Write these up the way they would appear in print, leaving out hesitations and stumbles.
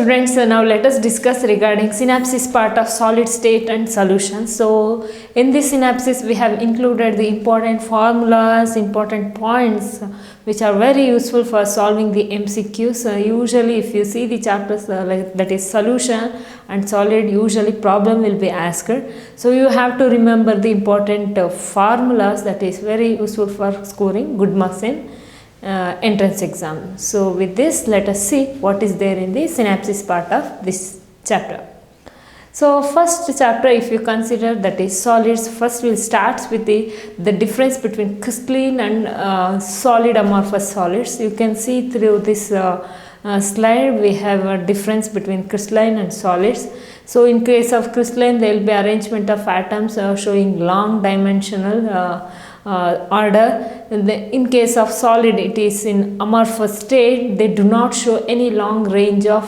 students, now let us discuss regarding synapses part of solid state and solution. So in this synapses we have included the important formulas, important points which are very useful for solving the MCQs. Usually if you see the chapters like that is solution and solid, usually problem will be asked. So you have to remember the important formulas that is very useful for scoring good marks in entrance exam. So with this, let us see what is there in the synapses part of this chapter. So first chapter, if you consider that is solids, first we'll start with the difference between crystalline and solid amorphous solids. You can see through this slide we have a difference between crystalline and solids. So in case of crystalline, there will be arrangement of atoms showing long dimensional order. In case of solid, it is in amorphous state. They do not show any long range of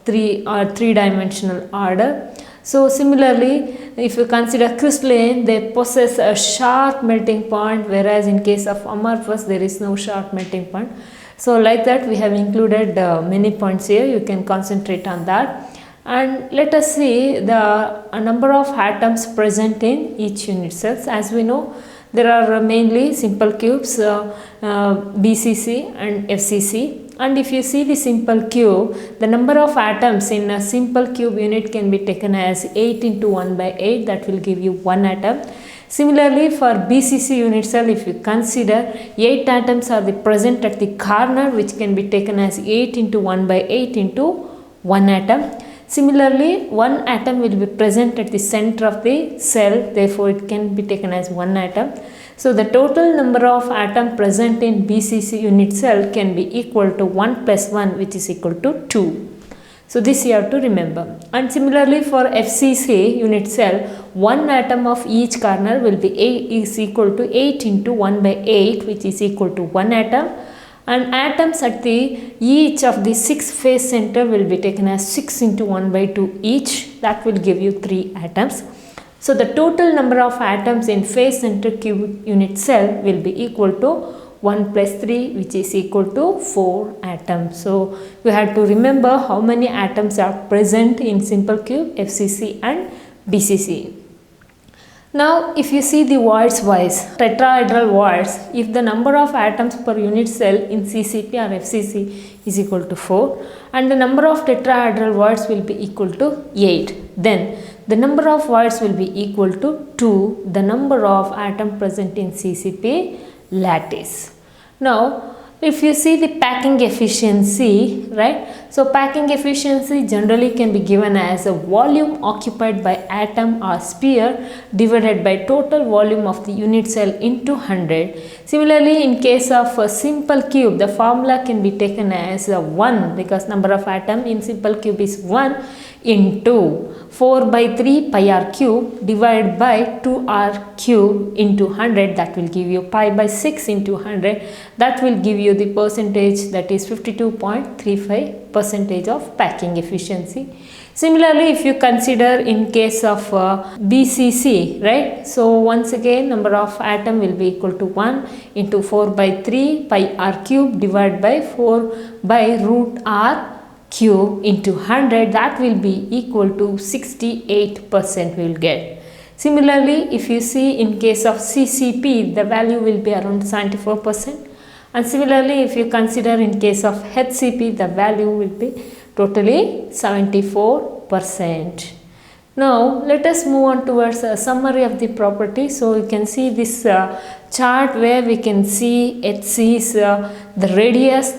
three-dimensional order. So similarly, if you consider crystalline, they possess a sharp melting point, whereas in case of amorphous, there is no sharp melting point. So like that, we have included many points here. You can concentrate on that. And let us see the number of atoms present in each unit cells. As we know, there are mainly simple cubes, BCC and FCC. And if you see the simple cube, the number of atoms in a simple cube unit can be taken as 8 into 1 by 8. That will give you 1 atom. Similarly, for BCC unit cell, if you consider 8 atoms are present at the corner, which can be taken as 8 into 1 by 8 into 1 atom. Similarly, 1 atom will be present at the center of the cell, therefore it can be taken as 1 atom. So the total number of atoms present in BCC unit cell can be equal to 1 plus 1, which is equal to 2. So this you have to remember. And similarly for FCC unit cell, 1 atom of each corner will be is equal to 8 into 1 by 8, which is equal to 1 atom. And atoms at each of the 6 face center will be taken as 6 into 1 by 2 each. That will give you 3 atoms. So the total number of atoms in face center cube unit cell will be equal to 1 plus 3, which is equal to 4 atoms. So you have to remember how many atoms are present in simple cube, FCC and BCC. Now, if you see the voids wise, tetrahedral voids, if the number of atoms per unit cell in CCP or FCC is equal to 4 and the number of tetrahedral voids will be equal to 8, then the number of voids will be equal to 2, the number of atoms present in CCP lattice. Now, if you see the packing efficiency, right? So packing efficiency generally can be given as a volume occupied by atom or sphere divided by total volume of the unit cell into 100. Similarly, in case of a simple cube, the formula can be taken as 1 because number of atom in simple cube is 1 into 4 by 3 pi r cube divided by 2 r cube into 100. That will give you pi by 6 into 100. That will give you the percentage, that is 52.35% of packing efficiency. Similarly, if you consider in case of BCC, right? So once again, number of atom will be equal to 1 into 4 by 3 pi r cube divided by 4 by root r cube into 100. That will be equal to 68% we will get. Similarly, if you see in case of CCP, the value will be around 74%. And similarly, if you consider in case of HCP, the value will be totally 74%. Now, let us move on towards a summary of the property. So, you can see this chart where we can see HC is the radius,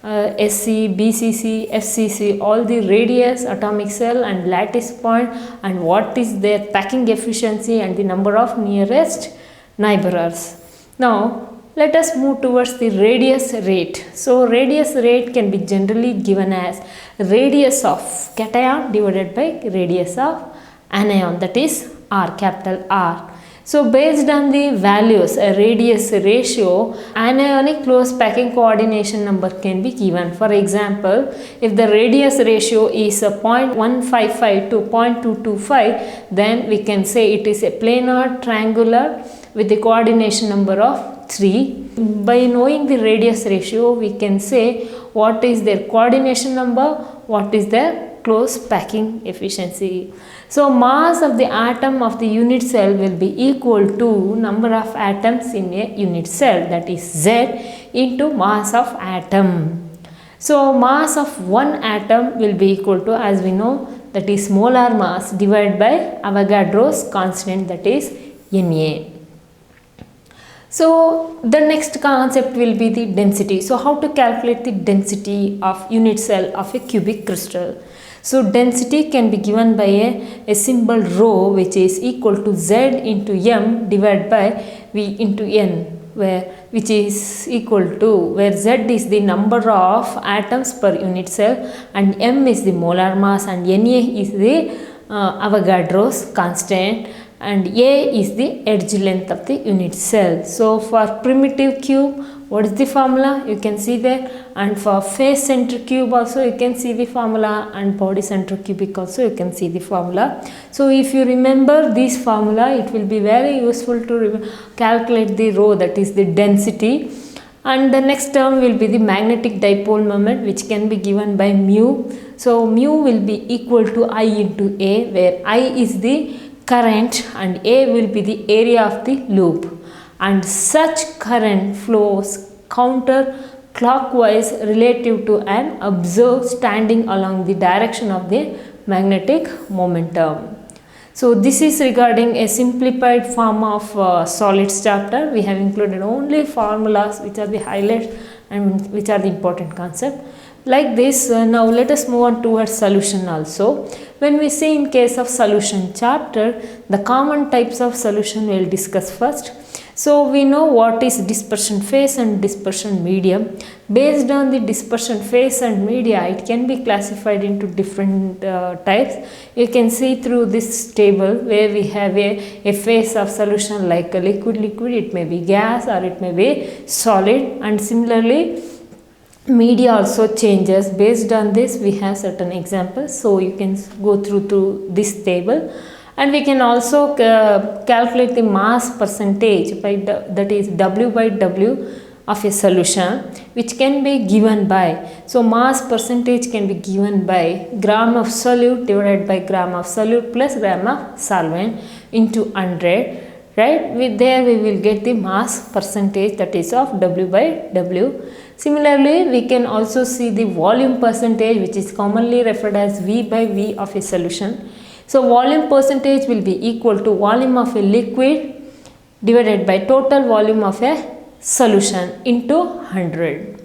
SC, BCC, FCC, all the radius, atomic cell and lattice point, and what is their packing efficiency and the number of nearest neighbors. Now, let us move towards the radius rate. So, radius rate can be generally given as radius of cation divided by radius of anion, that is R, capital R. So, based on the values, a radius ratio, anionic close packing coordination number can be given. For example, if the radius ratio is 0.155 to 0.225, then we can say it is a planar triangular with the coordination number of 3. By knowing the radius ratio, we can say what is their coordination number, what is their close packing efficiency. So mass of the atom of the unit cell will be equal to number of atoms in a unit cell, that is Z into mass of atom. So mass of one atom will be equal to, as we know, that is molar mass divided by Avogadro's constant, that is Na. So the next concept will be the density. So how to calculate the density of unit cell of a cubic crystal? So density can be given by a symbol rho, which is equal to Z into M divided by V into N, which is equal to, where Z is the number of atoms per unit cell and M is the molar mass and Na is the Avogadro's constant and A is the edge length of the unit cell. So for primitive cube, what is the formula? You can see there, and for face center cube also you can see the formula, and body center cubic also you can see the formula. So if you remember this formula, it will be very useful to calculate the rho, that is the density. And the next term will be the magnetic dipole moment, which can be given by mu. So mu will be equal to I into A, where I is the current and A will be the area of the loop. And such current flows counterclockwise relative to an observer standing along the direction of the magnetic momentum. So this is regarding a simplified form of solids chapter. We have included only formulas which are the highlights and which are the important concept. Like this, now let us move on towards solution also. When we see in case of solution chapter, the common types of solution we will discuss first. So we know what is dispersion phase and dispersion medium. Based on the dispersion phase and media, it can be classified into different types. You can see through this table where we have a phase of solution like a liquid, it may be gas or it may be solid, and similarly media also changes. Based on this we have certain examples, so you can go through to this table. And we can also calculate the mass percentage by that is W by W of a solution, which can be given by, so mass percentage can be given by gram of solute divided by gram of solute plus gram of solvent into 100, right? There we will get the mass percentage, that is of W by W. Similarly, we can also see the volume percentage, which is commonly referred as V by V of a solution. So volume percentage will be equal to volume of a liquid divided by total volume of a solution into 100.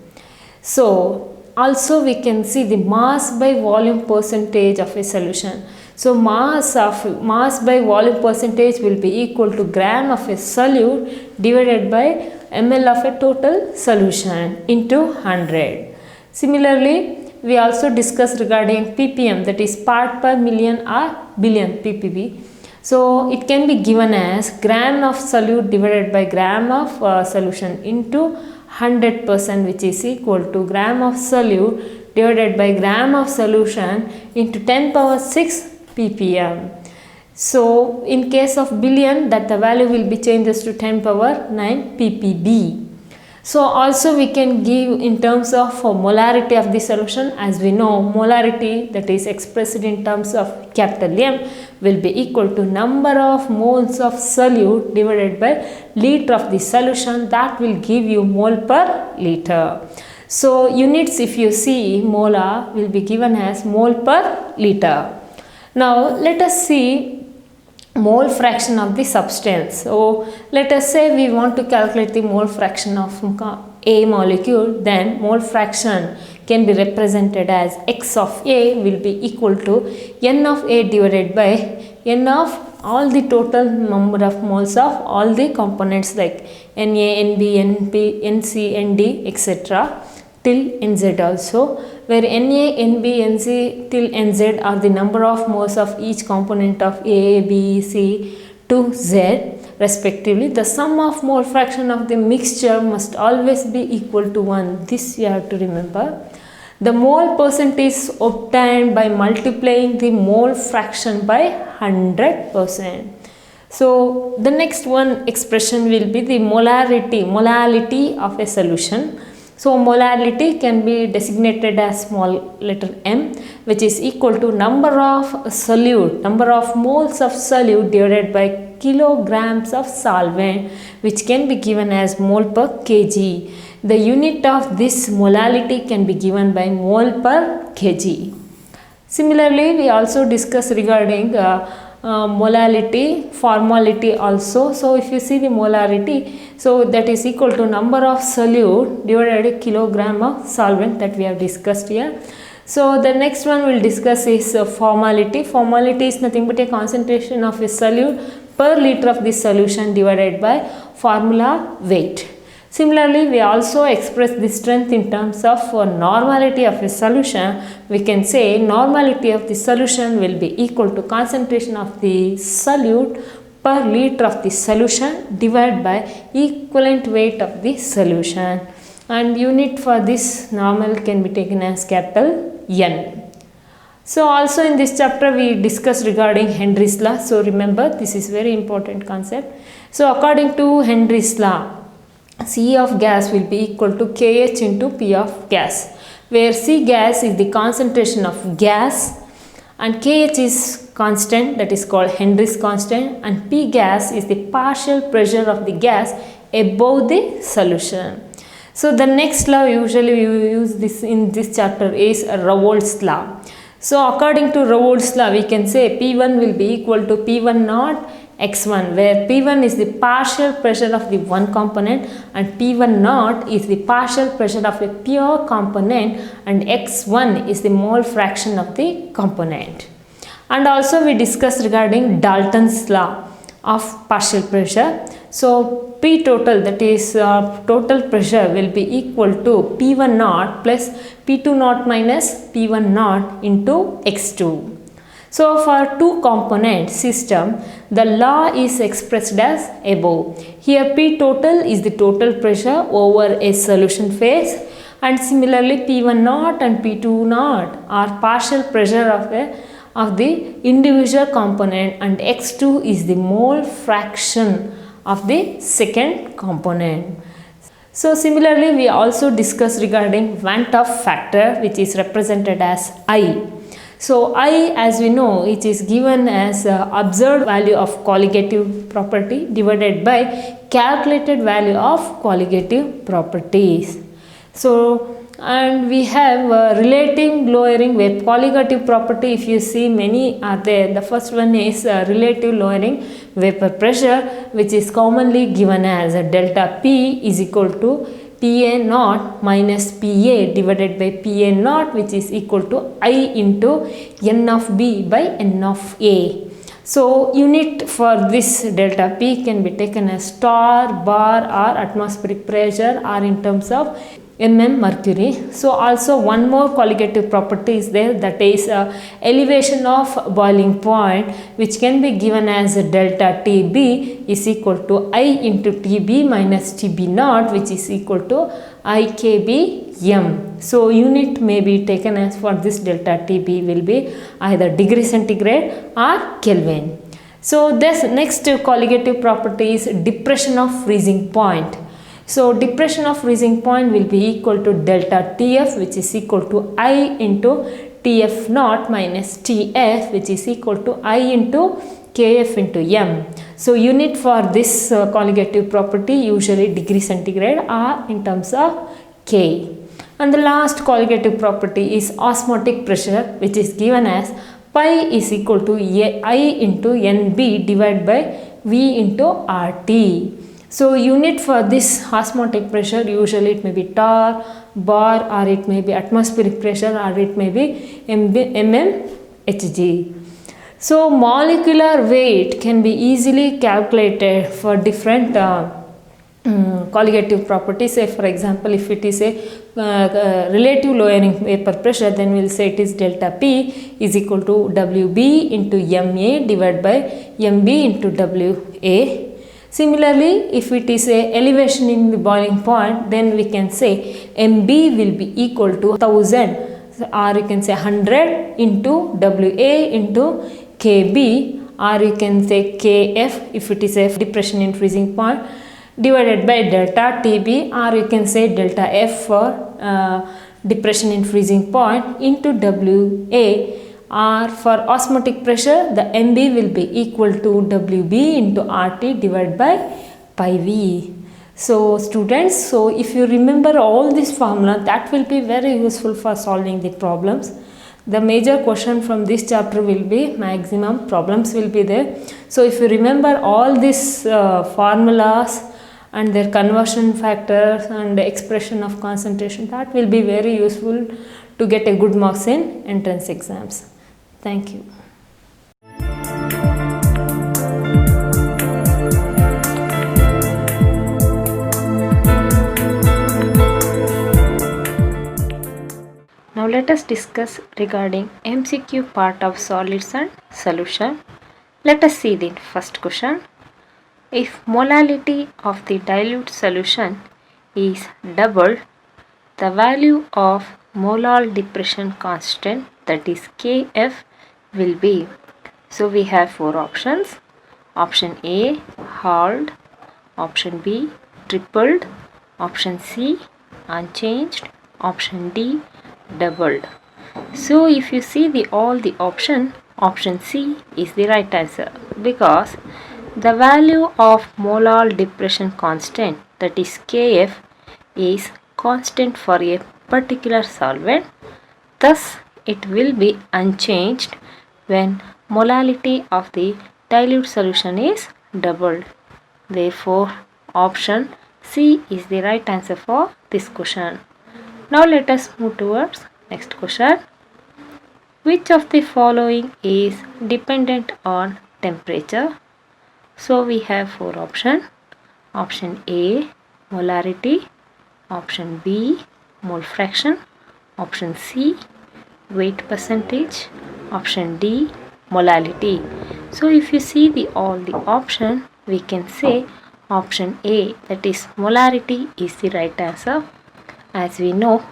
So also we can see the mass by volume percentage of a solution. So mass by volume percentage will be equal to gram of a solute divided by ml of a total solution into 100. Similarly, we also discussed regarding ppm, that is part per million or billion, ppb. So it can be given as gram of solute divided by gram of solution into 100%, which is equal to gram of solute divided by gram of solution into 10 power 6 ppm. So in case of billion, that the value will be changes to 10 power 9 ppb. So also we can give in terms of molarity of the solution. As we know, molarity, that is expressed in terms of capital M, will be equal to number of moles of solute divided by liter of the solution. That will give you mole per liter. So units, if you see, molar will be given as mole per liter. Now let us see mole fraction of the substance. So let us say we want to calculate the mole fraction of A molecule, then mole fraction can be represented as X of A will be equal to N of A divided by N of all the total number of moles of all the components like Na, Nb, Np, Nc, Nd, etc. till Nz also, where Na, Nb, Nc till Nz are the number of moles of each component of A, B, C to Z respectively. The sum of mole fraction of the mixture must always be equal to 1. This you have to remember. The mole percentage is obtained by multiplying the mole fraction by 100%. So the next one expression will be the molality of a solution. So molality can be designated as small letter m, which is equal to number of solute, number of moles of solute divided by kilograms of solvent, which can be given as mole per kg. The unit of this molality can be given by mole per kg. Similarly, we also discuss regarding molality, formality also. So if you see the molarity, so that is equal to number of solute divided by kilogram of solvent, that we have discussed here. So the next one we will discuss is formality. Formality is nothing but a concentration of a solute per liter of this solution divided by formula weight. Similarly, we also express the strength in terms of normality of a solution. We can say normality of the solution will be equal to concentration of the solute per liter of the solution divided by equivalent weight of the solution. And unit for this normal can be taken as capital N. So also in this chapter we discussed regarding Henry's law. So remember, this is very important concept. So according to Henry's law, C of gas will be equal to Kh into P of gas, where C gas is the concentration of gas and Kh is constant, that is called Henry's constant, and P gas is the partial pressure of the gas above the solution. So the next law usually we use this in this chapter is Raoult's law. So according to Raoult's law, we can say P1 will be equal to P1 naught x1, where P1 is the partial pressure of the one component and P1 naught is the partial pressure of a pure component and x1 is the mole fraction of the component. And also we discussed regarding Dalton's law of partial pressure. So P total, that is total pressure, will be equal to P1 naught plus P2 naught minus P1 naught into x2. So for two component system, the law is expressed as above. Here P total is the total pressure over a solution phase, and similarly P1 naught and P2 naught are partial pressure of the individual component, and x2 is the mole fraction of the second component. So similarly we also discuss regarding Van 't Hoff factor, which is represented as I. So I, as we know, it is given as observed value of colligative property divided by calculated value of colligative properties. So and we have relative lowering wave colligative property. If you see, many are there. The first one is relative lowering vapor pressure, which is commonly given as delta P is equal to Pa naught minus Pa divided by Pa naught, which is equal to I into N of B by N of A. So unit for this delta P can be taken as star, bar or atmospheric pressure, or in terms of mercury. So also one more colligative property is there, that is elevation of boiling point, which can be given as delta Tb is equal to I into Tb minus Tb naught, which is equal to IKBm. So unit may be taken as for this delta Tb will be either degree centigrade or Kelvin. So this next colligative property is depression of freezing point. So depression of freezing point will be equal to delta Tf, which is equal to I into Tf naught minus Tf, which is equal to I into Kf into m. So unit for this colligative property usually degree centigrade or in terms of K. And the last colligative property is osmotic pressure, which is given as pi is equal to I into Nb divided by V into RT. So unit for this osmotic pressure usually it may be torr, bar, or it may be atmospheric pressure, or it may be mmHg. So molecular weight can be easily calculated for different colligative properties. Say for example, if it is a relative lowering vapor pressure, then we will say it is delta P is equal to Wb into Ma divided by Mb into Wa. Similarly, if it is a elevation in the boiling point, then we can say Mb will be equal to 1000, or you can say 100 into Wa into Kb, or you can say Kf if it is a depression in freezing point, divided by delta Tb, or you can say delta F for depression in freezing point into Wa, or for osmotic pressure the Mb will be equal to Wb into RT divided by pi V. So students, so if you remember all this formula, that will be very useful for solving the problems. The major question from this chapter will be maximum problems will be there. So if you remember all these formulas and their conversion factors and expression of concentration, that will be very useful to get a good marks in entrance exams. Thank you. Now let us discuss regarding MCQ part of solids and solution. Let us see the first question. If molality of the dilute solution is doubled, the value of molar depression constant, that is Kf, will be. So we have four options. Option A, halved. Option B, tripled. Option C, unchanged. Option D, doubled. So if you see all the option C is the right answer, because the value of molar depression constant, that is Kf, is constant for a particular solvent. Thus it will be unchanged when molality of the dilute solution is doubled. Therefore option C is the right answer for this question. Now let us move towards next question. Which of the following is dependent on temperature? So we have four options. Option A, molarity. Option B, mole fraction. Option C, weight percentage. Option D, molality. So if you see all the option, we can say option A, that is molarity, is the right answer. As we know,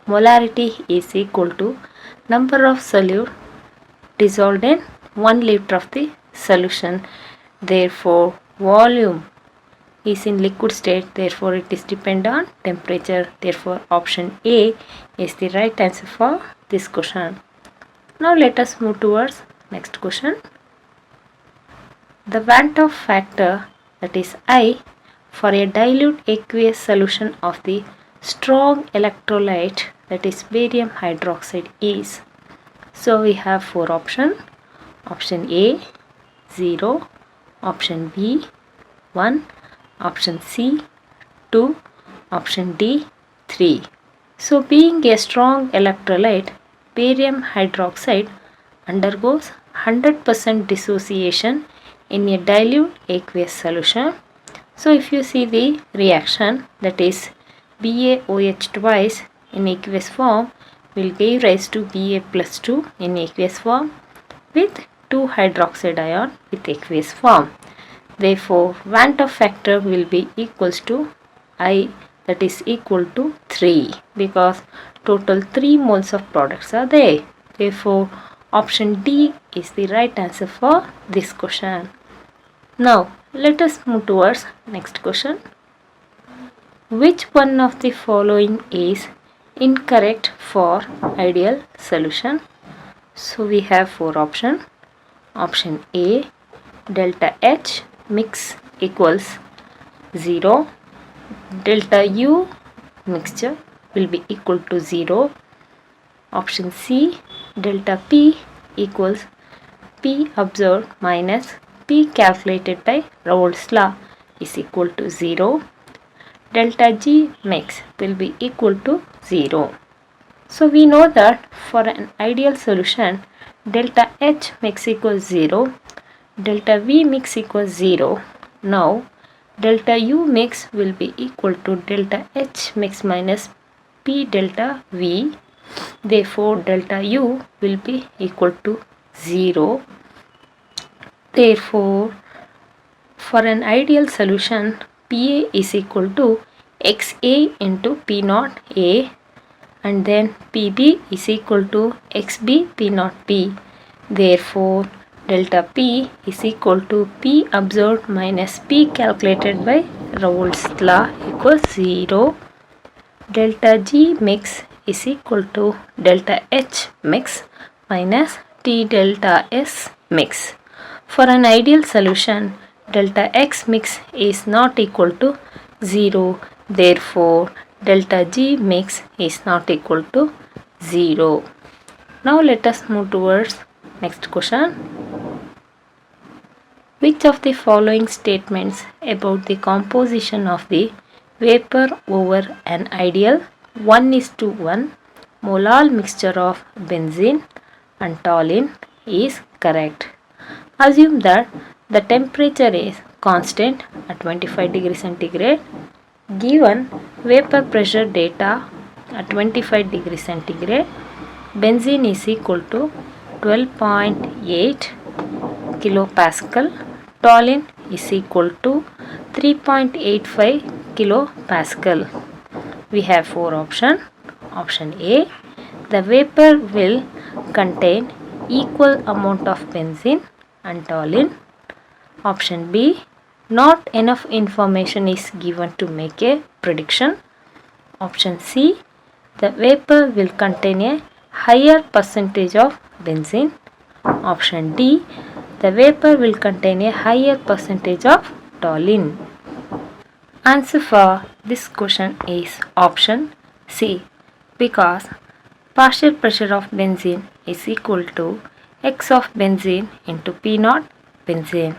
molarity is equal to number of solute dissolved in 1 liter of the solution. Therefore volume is in liquid state, therefore it is dependent on temperature. Therefore option A is the right answer for this question. Now let us move towards next question. The Van 't Hoff factor, that is I, for a dilute aqueous solution of the strong electrolyte, that is barium hydroxide, is. So we have four options. Option A, 0. Option B, 1. Option C, 2. Option D, 3. So being a strong electrolyte, barium hydroxide undergoes 100% dissociation in a dilute aqueous solution. So if you see the reaction, that is BaOH twice in aqueous form will give rise to Ba plus 2 in aqueous form with 2 hydroxide ion with aqueous form. Therefore Van 't Hoff factor will be equals to I, that is equal to 3, because total 3 moles of products are there. Therefore option D is the right answer for this question. Now let us move towards next question. Which one of the following is incorrect for ideal solution? So we have four options. Option A, delta H mix equals 0. Delta U mixture will be equal to 0. Option C, delta P equals P observed minus P calculated by Raoult's law is equal to 0. Delta G mix will be equal to 0. So we know that for an ideal solution, delta H mix equals 0, delta V mix equals 0. Now delta U mix will be equal to delta H mix minus P delta V. Therefore delta U will be equal to 0. Therefore for an ideal solution, Pa is equal to XA into P naught A, and then Pb is equal to XB P naught B. Therefore Delta P is equal to P observed minus P calculated by Raoult's law equals 0. Delta G mix is equal to delta H mix minus T delta S mix. For an ideal solution, delta X mix is not equal to 0. Therefore, delta G mix is not equal to 0. Now let us move towards next question. Which of the following statements about the composition of the vapor over an ideal 1:1 molar mixture of benzene and toluene is correct? Assume that the temperature is constant at 25 degrees centigrade. Given vapor pressure data at 25 degrees centigrade, benzene is equal to 12.8 kilopascal, toluene is equal to 3.85 kilopascal. We have four options. Option A, the vapor will contain equal amount of benzene and toluene. Option B, not enough information is given to make a prediction. Option C, the vapor will contain a higher percentage of benzene. Option D, the vapor will contain a higher percentage of toluene. Answer for this question is option C, because partial pressure of benzene is equal to X of benzene into P naught benzene.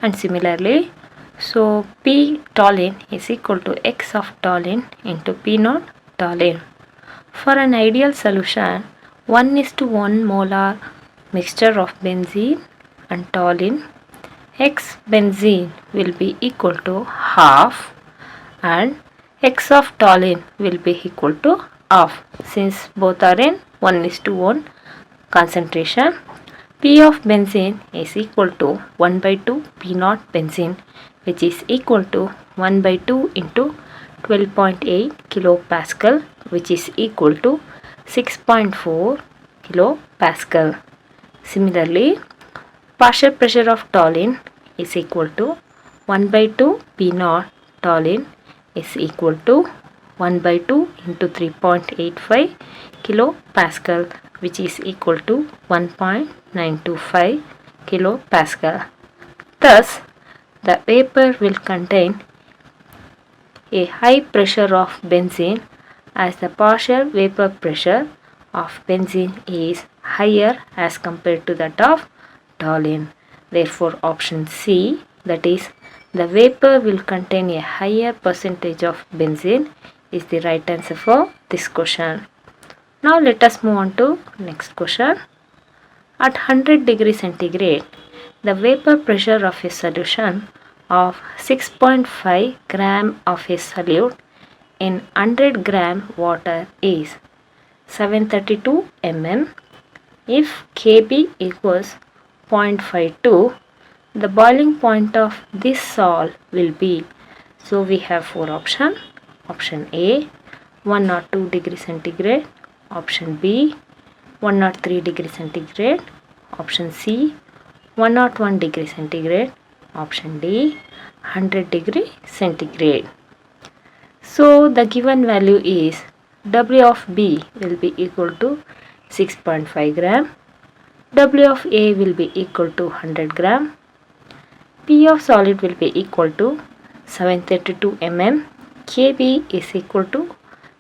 And similarly, so P toluene is equal to X of toluene into P naught toluene. For an ideal solution, 1:1 molar mixture of benzene and toluene, X benzene will be equal to half and X of toluene will be equal to half, since both are in 1:1 concentration. P of benzene is equal to 1 by 2 P naught benzene, which is equal to 1 by 2 into 12.8 kilopascal, which is equal to 6.4 kilopascal. Similarly, partial pressure of toluene is equal to 1 by 2 P naught toluene is equal to 1 by 2 into 3.85 kilopascal, which is equal to 1.925 kilopascal. Thus, the vapor will contain a high pressure of benzene, as the partial vapor pressure of benzene is higher as compared to that of toluene. Therefore, option C, that is, the vapor will contain a higher percentage of benzene, is the right answer for this question. Now let us move on to next question. At 100 degrees centigrade, the vapor pressure of a solution of 6.5 gram of a solute in 100 gram water is 732 mm. If Kb equals 0.52, the boiling point of this salt will be. So we have four options. Option A, 102 degrees centigrade. Option B, 103 degrees centigrade. Option C, 101 degree centigrade. Option D, 100 degree centigrade. So the given value is W of B will be equal to 6.5 gram. W of A will be equal to 100 gram. P of solid will be equal to 732 mm. Kb is equal to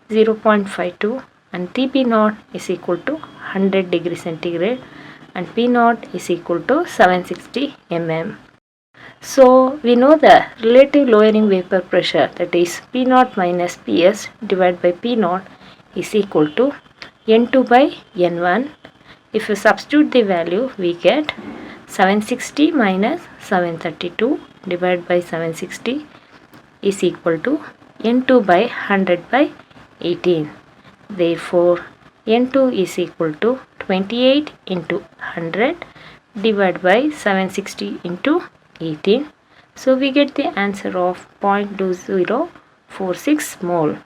0.52 and Tb naught is equal to 100 degree centigrade and P naught is equal to 760 mm. So we know the relative lowering vapor pressure, that is P naught minus Ps divided by P naught is equal to N2 by N1. If you substitute the value, we get 760 minus 732 divided by 760 is equal to N2 by 100 by 18. Therefore, N2 is equal to 28 into 100 divided by 760 into 18. So we get the answer of 0.2046 mole.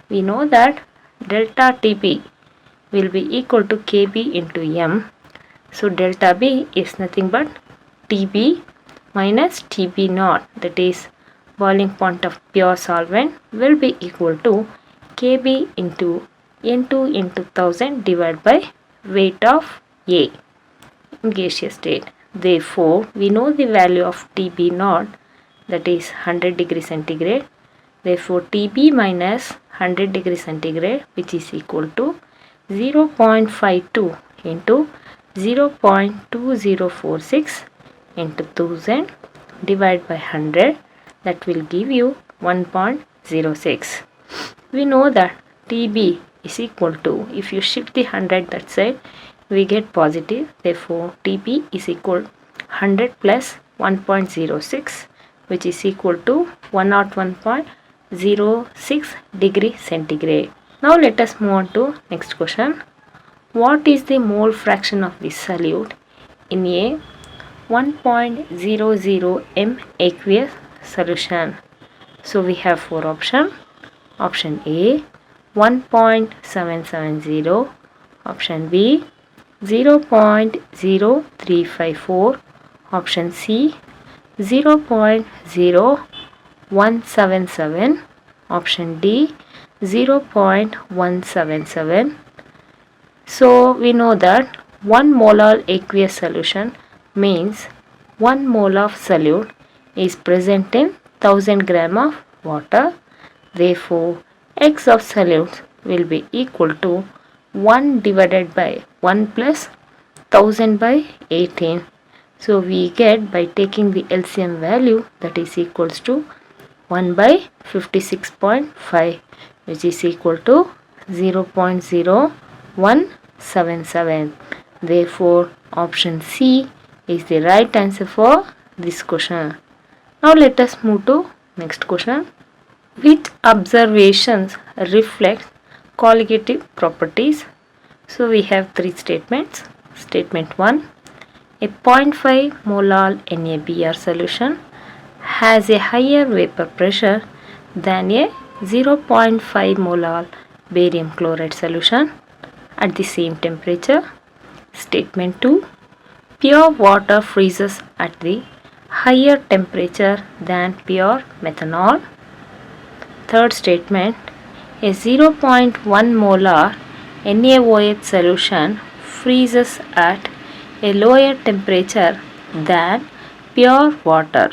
We know that delta Tp will be equal to Kb into m, So delta B is nothing but TB minus TB naught, that is boiling point of pure solvent, will be equal to Kb into N2 into 1000 divided by weight of A in gaseous state. Therefore, we know the value of TB naught, that is 100 degree centigrade. Therefore, TB minus 100 degree centigrade, which is equal to 0.52 into 0.2046 into 1000 divided by 100, that will give you 1.06. We know that TB is equal to, if you shift the 100 that side, we get positive. Therefore, TB is equal 100 plus 1.06, which is equal to 101.06 degree centigrade. Now let us move on to next question. What is the mole fraction of the solute in a 1.00 m aqueous solution? So we have four options. Option A 1.770, option B 0.0354, option C 0.0177, option D 0.177. So we know that 1 molar aqueous solution means 1 mole of solute is present in 1000 gram of water. Therefore, X of solute will be equal to 1 divided by 1 plus 1000 by 18. So we get, by taking the LCM value, that is equals to 1 by 56.5, which is equal to 0.0177. Therefore, option C is the right answer for this question. Now let us move to next question. Which observations reflect colligative properties? So we have three statements. Statement 1. A 0.5 molar NaBr solution has a higher vapor pressure than a 0.5 molar barium chloride solution at the same temperature. Statement 2. Pure water freezes at the higher temperature than pure methanol. Third statement. A 0.1 molar NaOH solution freezes at a lower temperature than pure water.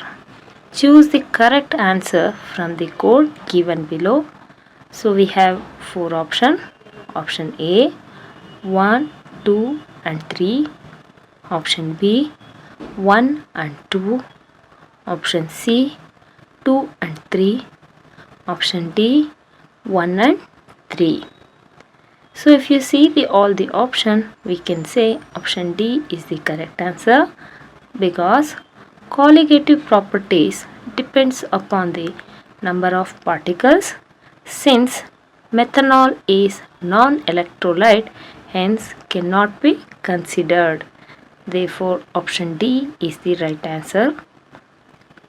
Choose the correct answer from the code given below. So we have four options. Option A 1, 2 and 3. Option B 1 and 2. Option C 2 and 3. Option D 1 and 3. So if you see all the option, we can say option D is the correct answer, because colligative properties depends upon the number of particles. Since methanol is non-electrolyte, hence cannot be considered. Therefore, option D is the right answer.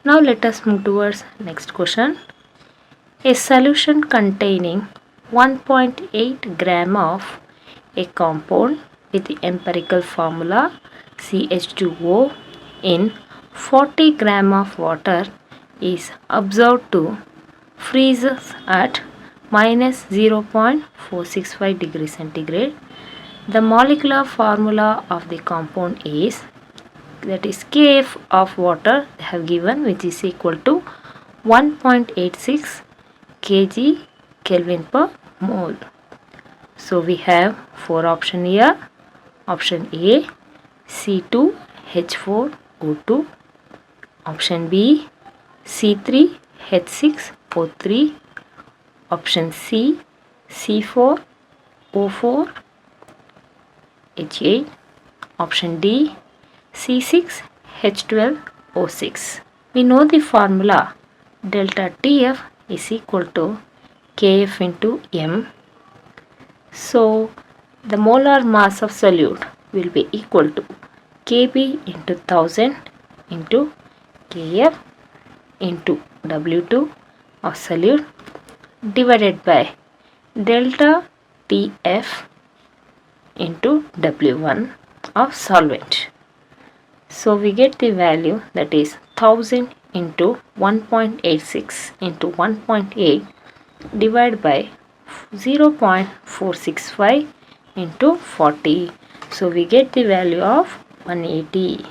Now let us move towards next question. A solution containing 1.8 gram of a compound with the empirical formula CH2O in 40 gram of water is observed to freeze at minus 0.465 degree centigrade. The molecular formula of the compound is, that is Kf of water they have given, which is equal to 1.86 kg Kelvin per mole. So we have four options here. Option A C2H4O2, option B C3H6O3, option C C4O4H8, option D C6H12O6. We know the formula delta TF is equal to Kf into m. So the molar mass of solute will be equal to Kb into 1000 into Kf into W2 of solute divided by delta TF into W1 of solvent. So we get the value, that is 1000 into 1.86 into 1.8 divided by 0.465 into 40. So we get the value of 180.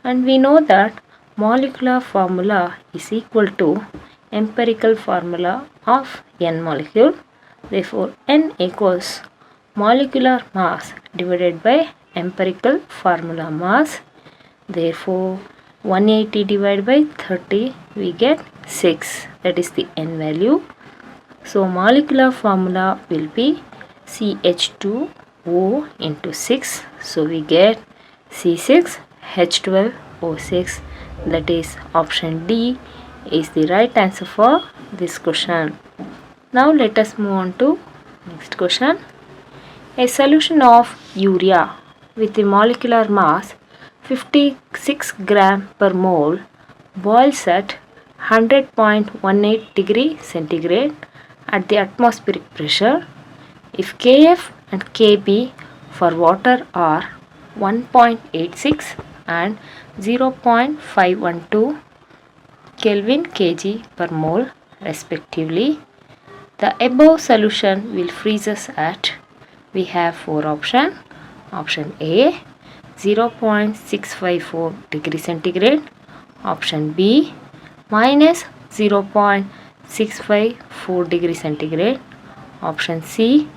And we know that molecular formula is equal to empirical formula of n molecule. Therefore, n equals molecular mass divided by empirical formula mass. Therefore, 180 divided by 30, we get 6. That is the n value. So, molecular formula will be CH2O into 6. So, we get C6H12O6. That is option D is the right answer for this question. Now, let us move on to next question. A solution of urea with the molecular mass 56 gram per mole boils at 100.18 degree centigrade at the atmospheric pressure. If Kf and Kb for water are 1.86 and 0.512 Kelvin kg per mole respectively, the above solution will freeze us at, we have 4 options. Option A 0.654 degree centigrade, option B minus 0.654 degree centigrade, option C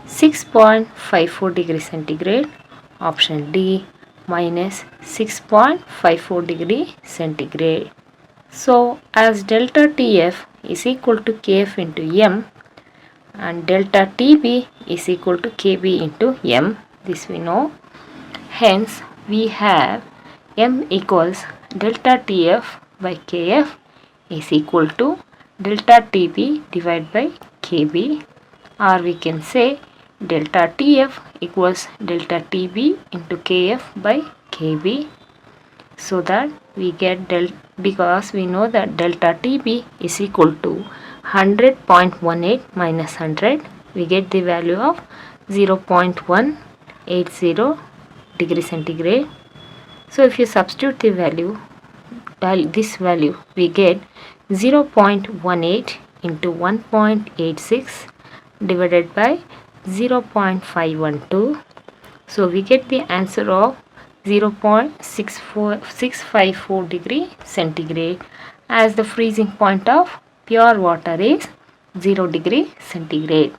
6.54 degree centigrade, option D minus 6.54 degree centigrade. So as delta TF is equal to Kf into m and delta TB is equal to Kb into m, this we know. Hence, we have m equals delta TF by Kf is equal to delta TB divided by Kb, or we can say delta TF equals delta TB into Kf by Kb, so that we get because we know that delta TB is equal to 100.18 minus 100, we get the value of 0.180 degree centigrade. So if you substitute the value, this value, we get 0.18 into 1.86 divided by 0.512. So we get the answer of 0.654 degree centigrade, as the freezing point of pure water is 0 degree centigrade.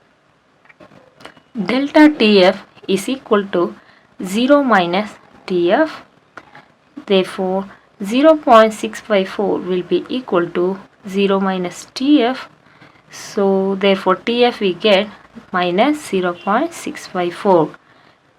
Delta TF is equal to 0 minus TF. Therefore, 0.654 will be equal to 0 minus TF. So, therefore, TF we get minus 0.654.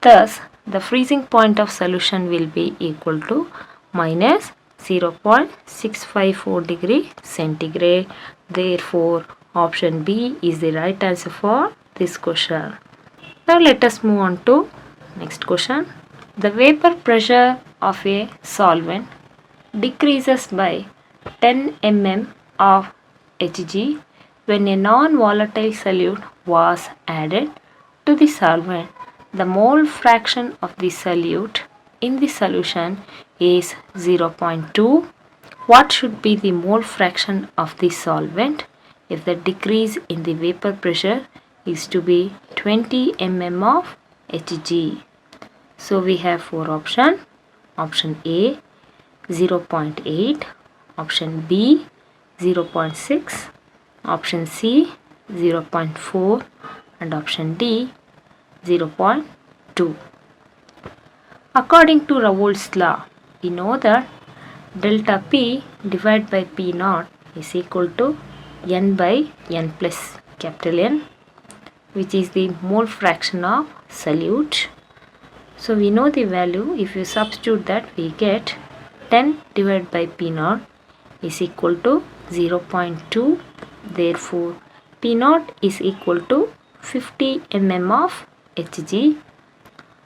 Thus, the freezing point of solution will be equal to minus 0.654 degree centigrade. Therefore, option B is the right answer for this question. Now, let us move on to next question. The vapor pressure of a solvent decreases by 10 mm of Hg when a non-volatile solute was added to the solvent. The mole fraction of the solute in the solution is 0.2. What should be the mole fraction of the solvent if the decrease in the vapor pressure is to be 20 mm of Hg? So we have 4 options. Option A 0.8, option B 0.6, option C 0.4 and option D 0.2. According to Raoult's law, we know that delta P divided by P naught is equal to n by n plus capital N, which is the mole fraction of solute. So we know the value. If you substitute that, we get 10 divided by P naught is equal to 0.2. Therefore, P naught is equal to 50 mm of Hg.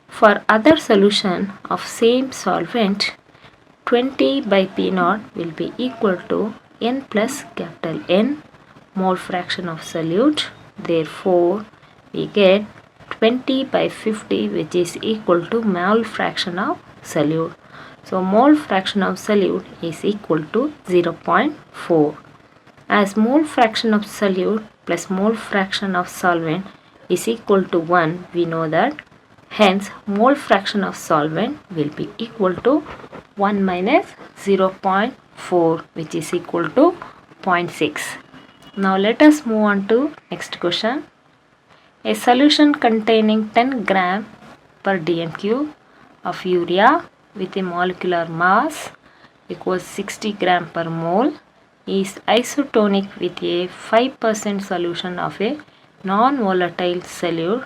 For other solution of same solvent, 20 by P naught will be equal to n plus capital N, mole fraction of solute. Therefore, we get 20/50, which is equal to mole fraction of solute. So mole fraction of solute is equal to 0.4. As mole fraction of solute plus mole fraction of solvent is equal to 1, we know that hence mole fraction of solvent will be equal to 1 minus 0.4, which is equal to 0.6. Now let us move on to next question. A solution containing 10 gram per dm cube of urea with a molecular mass equals 60 gram per mole is isotonic with a 5% solution of a non-volatile solute.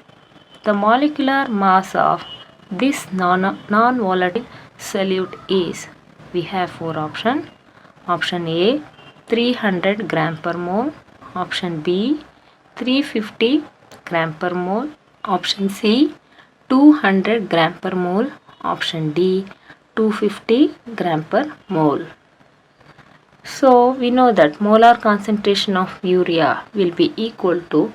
The molecular mass of this non-volatile solute is, we have four options. Option A 300 gram per mole, option B 350 gram per mole, option C 200 gram per mole, option D 250 gram per mole. So we know that molar concentration of urea will be equal to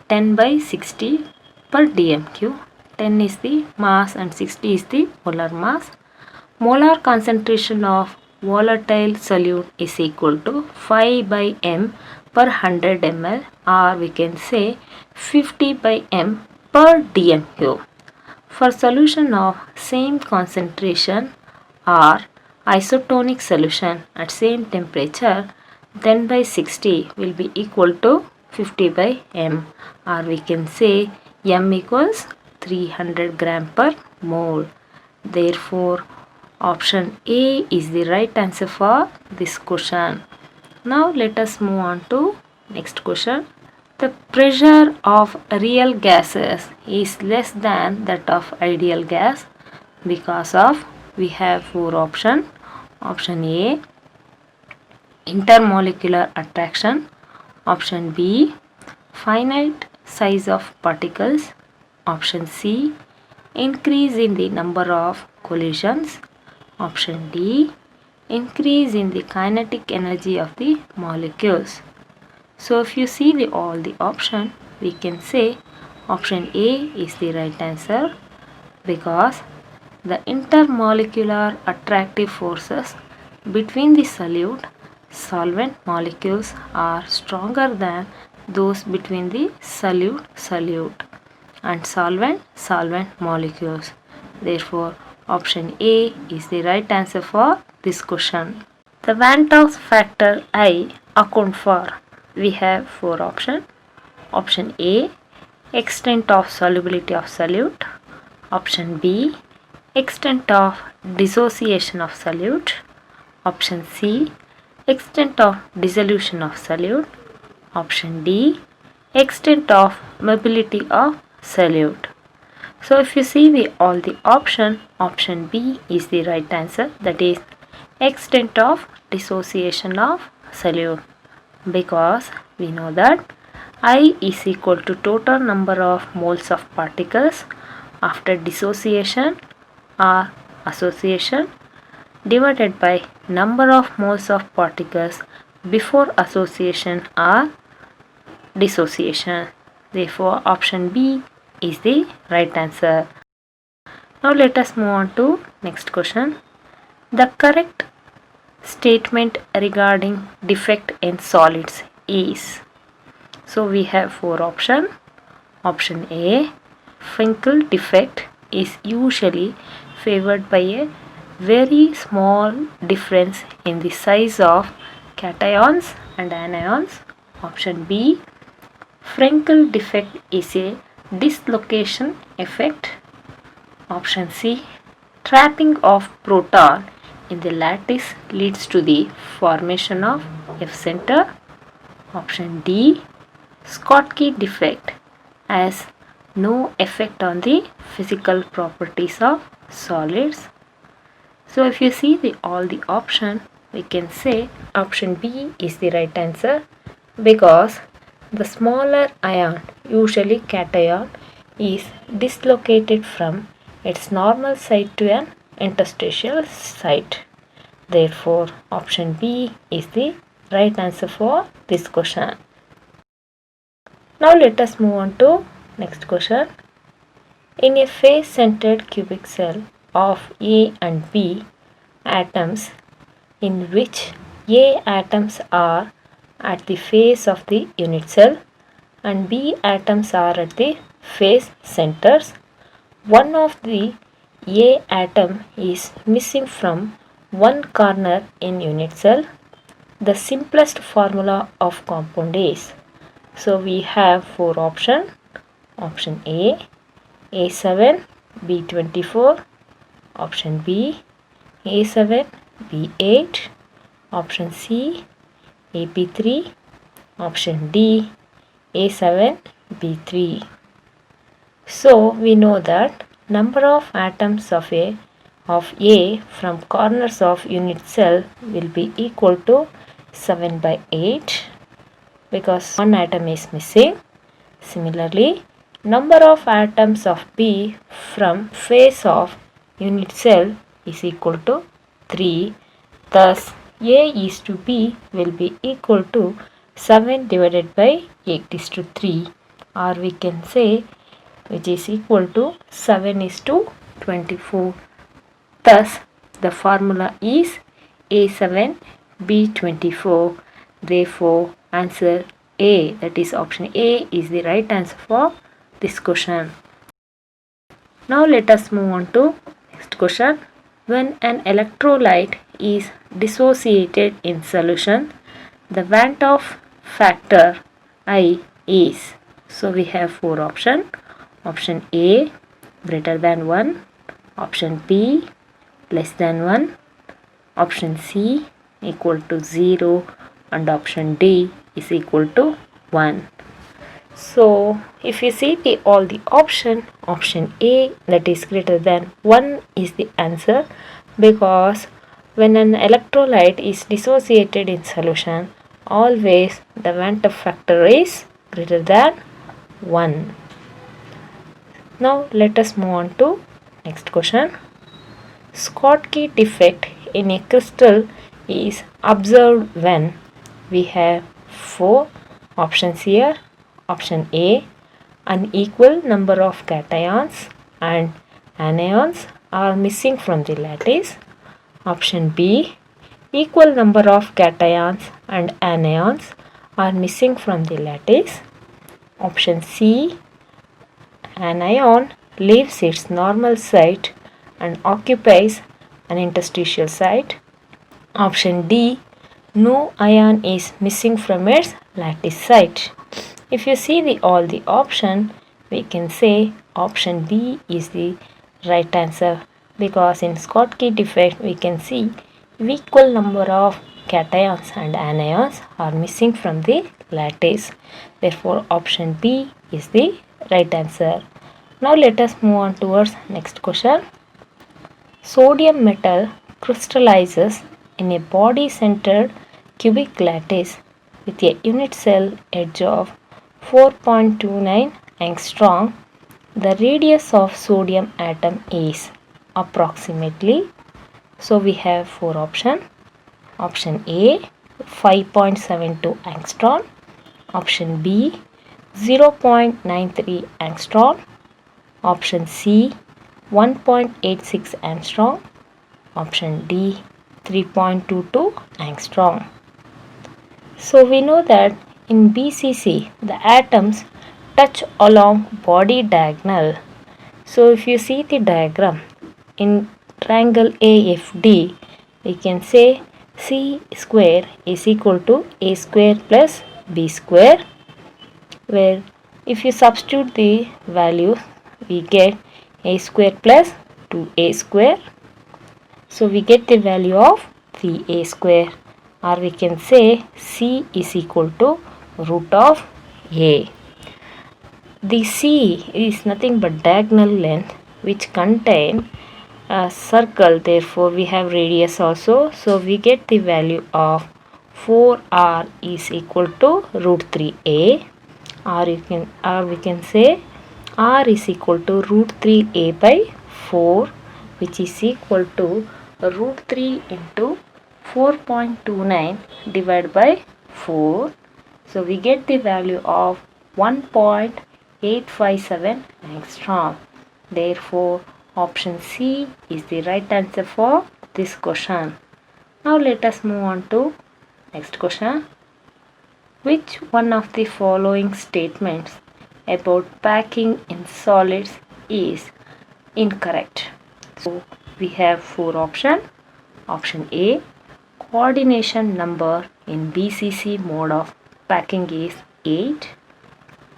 10/60 per dm cube. 10 is the mass and 60 is the molar mass. Molar concentration of volatile solute is equal to 5/m per 100 ml, or we can say 50/m per dm cube. For solution of same concentration or isotonic solution at same temperature, 10/60 will be equal to 50/m, or we can say m equals 300 gram per mole. Therefore, option A is the right answer for this question. Now let us move on to next question. The pressure of real gases is less than that of ideal gas because of, we have four options. Option A intermolecular attraction, option B finite size of particles, option C increase in the number of collisions, option D increase in the kinetic energy of the molecules. So if you see all the option, we can say option A is the right answer because the intermolecular attractive forces between the solvent molecules are stronger than those between the solute and solvent molecules. Therefore, option A is the right answer for this question. The Van Hoff factor I account for, we have four options. Option A extent of solubility of solute, option B extent of dissociation of solute, option C extent of dissolution of solute, option D extent of mobility of solute. So if you see all the option B is the right answer, that is extent of dissociation of solute, because we know that I is equal to total number of moles of particles after dissociation or association divided by number of moles of particles before association or dissociation. Therefore, option B is the right answer. Now let us move on to next question. The correct statement regarding defect in solids is, so we have four options. Option A Finkel defect is usually favored by a very small difference in the size of cations and anions. Option B Frenkel defect is a dislocation effect. Option C trapping of proton in the lattice leads to the formation of F center. Option D Schottky defect has no effect on the physical properties of solids. So if you see all the option, we can say option B is the right answer because the smaller ion, usually cation, is dislocated from its normal site to an interstitial site. Therefore, option B is the right answer for this question. Now let us move on to next question. In a face-centered cubic cell of A and B atoms, in which A atoms are at the face of the unit cell and B atoms are at the face centers, one of the A atom is missing from one corner in unit cell. The simplest formula of compound is, so we have four options. Option A, A7, B24. Option B, A7, B8. Option C, AP3. Option D, A7, B3. So we know that number of atoms of A from corners of unit cell will be equal to 7 by 8 because one atom is missing. Similarly, number of atoms of B from face of unit cell is equal to 3. Thus, A is to B will be equal to 7 divided by 8 is to 3, or we can say which is equal to 7 is to 24. Thus, the formula is A7B24. Therefore, answer A, that is option A, is the right answer for this question. Now let us move on to next question. When an electrolyte is dissociated in solution, the Van 't Hoff factor I is. So we have four options. Option A, greater than 1. Option B, less than 1. Option C, equal to 0. And option D is equal to 1. So if you see all the option A, that is greater than 1, is the answer, because when an electrolyte is dissociated in solution, always the Van 't Hoff factor is greater than 1. Now let us move on to next question. Schottky defect in a crystal is observed when we have four options here. Option A, unequal number of cations and anions are missing from the lattice. Option B, equal number of cations and anions are missing from the lattice. Option C, anion leaves its normal site and occupies an interstitial site. Option D, no ion is missing from its lattice site. If you see all the option, we can say option B is the right answer, because in Schottky defect we can see equal number of cations and anions are missing from the lattice. Therefore, option B is the right answer. Now let us move on towards next question. Sodium metal crystallizes in a body-centered cubic lattice with a unit cell edge of 4.29 angstrom. The radius of sodium atom is approximately. So we have four options. Option A, 5.72 angstrom. Option B, 0.93 angstrom. Option C, 1.86 angstrom. Option D, 3.22 angstrom. So we know that in BCC the atoms touch along body diagonal. So if you see the diagram in triangle AFD, we can say C square is equal to A square plus B square, where if you substitute the value we get A square plus 2A square. So we get the value of 3A square, or we can say C is equal to root of A. The C is nothing but diagonal length which contain a circle, therefore we have radius also. So we get the value of 4R is equal to root 3A, or we can say R is equal to root 3A by 4, which is equal to root 3 into 4.29 divided by 4. So we get the value of 1.857 angstrom. Therefore, option C is the right answer for this question. Now let us move on to next question. Which one of the following statements about packing in solids is incorrect? So we have four options. Option A, coordination number in BCC mode of packing is 8.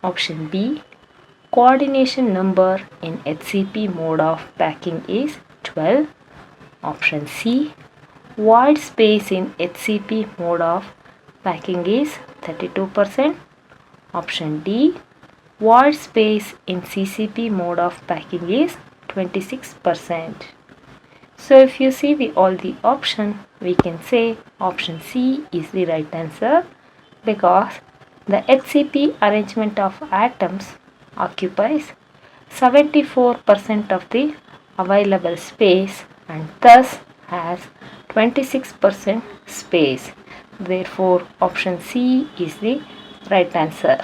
Option B, coordination number in HCP mode of packing is 12. Option C, void space in HCP mode of packing is 32%. Option D, void space in CCP mode of packing is 26%. So if you see all the options, we can say option C is the right answer because the HCP arrangement of atoms occupies 74% of the available space and thus has 26% space. Therefore, option C is the right answer.